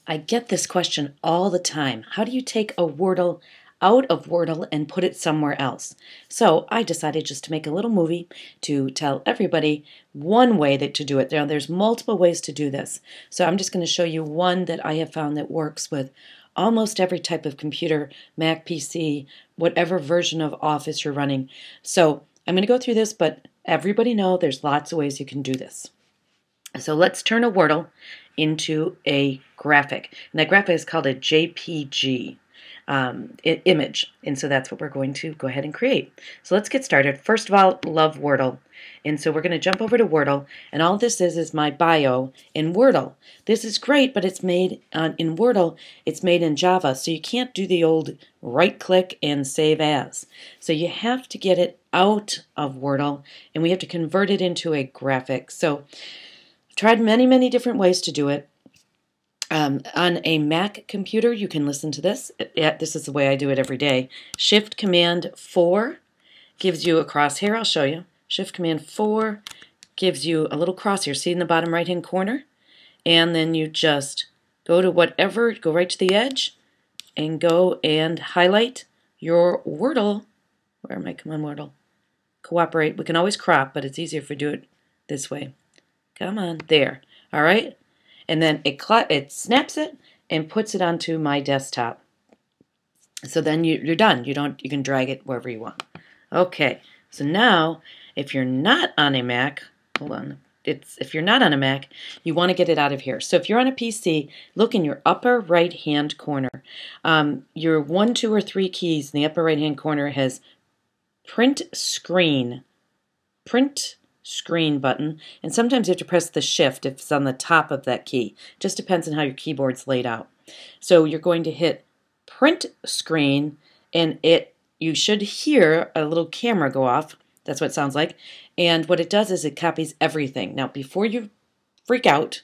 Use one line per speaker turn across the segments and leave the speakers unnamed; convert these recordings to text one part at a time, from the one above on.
I get this question all the time. How do you take a Wordle out of Wordle and put it somewhere else? So I decided just to make a little movie to tell everybody one way to do it. There's multiple ways to do this. So I'm just going to show you one that I have found that works with almost every type of computer, Mac, PC, whatever version of Office you're running. So I'm going to go through this, but everybody know there's lots of ways you can do this. So let's turn a Wordle into a graphic. And that graphic is called a JPG image. And so that's what we're going to go ahead and create. So let's get started. First of all, love Wordle. And so we're going to jump over to Wordle. And all this is my bio in Wordle. This is great, but it's made in Wordle. It's made in Java. So you can't do the old right click and save as. So you have to get it out of Wordle. And we have to convert it into a graphic. So tried many different ways to do it. On a Mac computer, you can listen to this. This is the way I do it every day. Shift Command 4 gives you a crosshair. I'll show you. Shift Command 4 gives you a little crosshair. See in the bottom right hand corner? And then you just go to whatever, go right to the edge, and go and highlight your Wordle. Where am I? Come on, Wordle. Cooperate. We can always crop, but it's easier if we do it this way. Come on, there. All right, and then it snaps it and puts it onto my desktop. So then you're done. You can drag it wherever you want. Okay. So now, if you're not on a Mac, hold on. If you're not on a Mac, you want to get it out of here. So if you're on a PC, look in your upper right hand corner. Your 1, 2, or 3 keys in the upper right hand corner has Print Screen. Print Screen button, and sometimes you have to press the shift if it's on the top of that key. Just depends on how your keyboard's laid out. So you're going to hit Print Screen, and you should hear a little camera go off. That's what it sounds like. And what it does is it copies everything. Now, before you freak out,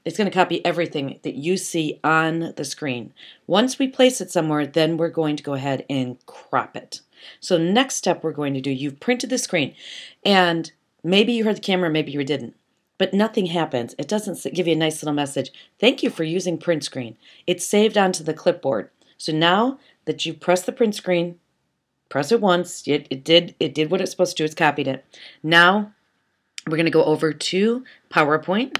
it's going to copy everything that you see on the screen. Once we place it somewhere, then we're going to go ahead and crop it. So next step we're going to do, you've printed the screen, and maybe you heard the camera, maybe you didn't, but nothing happens. It doesn't give you a nice little message. Thank you for using print screen. It's saved onto the clipboard. So now that you press the print screen, press it once. It did what it's supposed to do. It's copied it. Now we're going to go over to PowerPoint,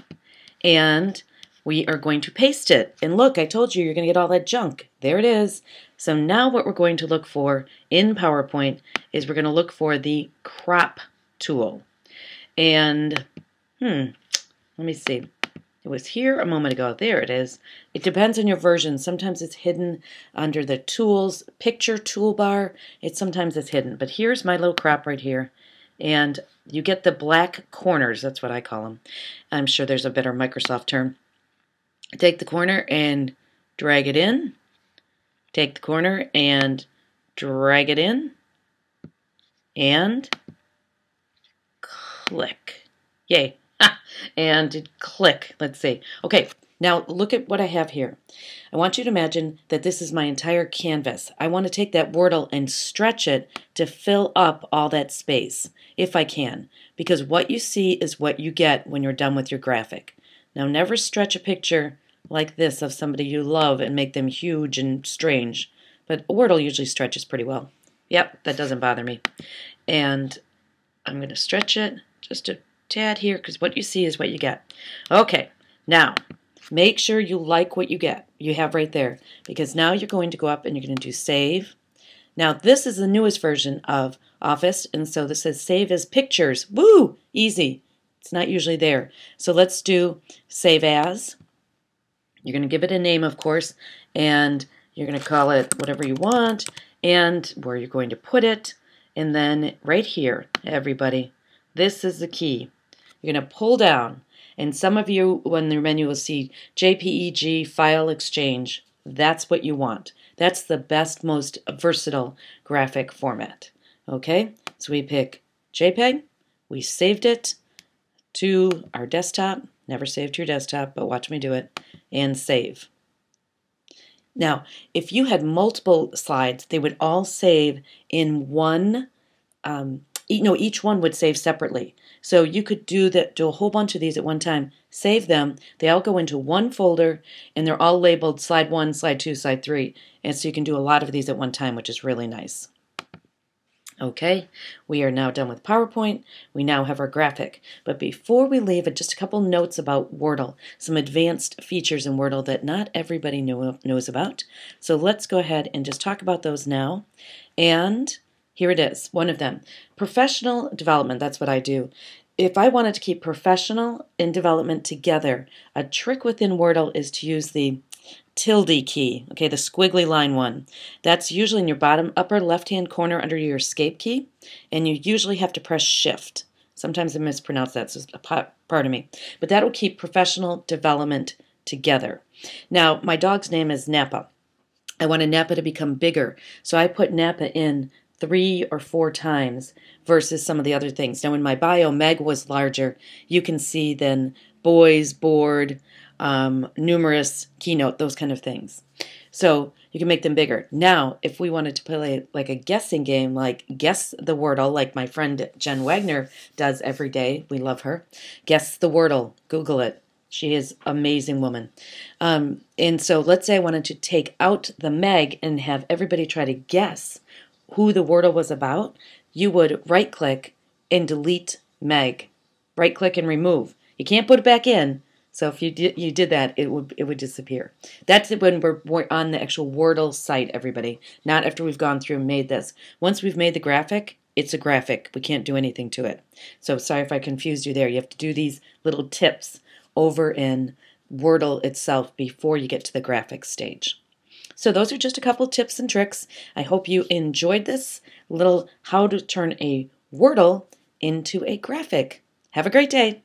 and we are going to paste it. And look, I told you you're going to get all that junk. There it is. So now what we're going to look for in PowerPoint is we're going to look for the crop tool. And, let me see. It was here a moment ago. There it is. It depends on your version. Sometimes it's hidden under the tools, picture toolbar. Sometimes it's hidden. But here's my little crop right here. And you get the black corners. That's what I call them. I'm sure there's a better Microsoft term. Take the corner and drag it in. Take the corner and drag it in. And click. Yay. And click. Let's see. Okay, now look at what I have here. I want you to imagine that this is my entire canvas. I want to take that Wordle and stretch it to fill up all that space, if I can, because what you see is what you get when you're done with your graphic. Now never stretch a picture like this of somebody you love and make them huge and strange, but Wordle usually stretches pretty well. Yep, that doesn't bother me. And I'm going to stretch it just a tad here, because what you see is what you get. Okay, now make sure you like what you have right there, because now you're going to go up and you're going to do save. Now this is the newest version of Office, and so this says save as pictures. Woo! Easy. It's not usually there. So let's do save as. You're going to give it a name, of course, and you're going to call it whatever you want, and where you're going to put it, and then right here, everybody, this is the key. You're going to pull down, and some of you, when the menu, will see JPEG file exchange. That's what you want. That's the best, most versatile graphic format. Okay, so we pick JPEG. We saved it to our desktop. Never save to your desktop, but watch me do it. And save. Now, if you had multiple slides, they would all save in one No, each one would save separately. So you could do a whole bunch of these at one time, save them. They all go into one folder, and they're all labeled slide 1, slide 2, slide 3. And so you can do a lot of these at one time, which is really nice. Okay, we are now done with PowerPoint. We now have our graphic. But before we leave, just a couple notes about Wordle, some advanced features in Wordle that not everybody knows about. So let's go ahead and just talk about those now. And here it is, one of them. Professional development, that's what I do. If I wanted to keep professional and development together, a trick within Wordle is to use the tilde key, okay, the squiggly line one. That's usually in your bottom upper left-hand corner under your escape key, and you usually have to press shift. Sometimes I mispronounce that, so pardon me. But that will keep professional development together. Now, my dog's name is Napa. I wanted Napa to become bigger, so I put Napa in 3 or 4 times versus some of the other things. Now, in my bio, Meg was larger. You can see then boys, board, numerous, keynote, those kind of things. So you can make them bigger. Now, if we wanted to play like a guessing game, like Guess the Wordle, like my friend Jen Wagner does every day, we love her. Guess the Wordle, Google it. She is an amazing woman. And so let's say I wanted to take out the Meg and have everybody try to guess who the Wordle was about. You would right-click and delete Meg. Right-click and remove. You can't put it back in. So if you did that, it would disappear. That's when we're on the actual Wordle site, everybody. Not after we've gone through and made this. Once we've made the graphic, it's a graphic. We can't do anything to it. So sorry if I confused you there. You have to do these little tips over in Wordle itself before you get to the graphic stage. So those are just a couple tips and tricks. I hope you enjoyed this little how to turn a Wordle into a graphic. Have a great day.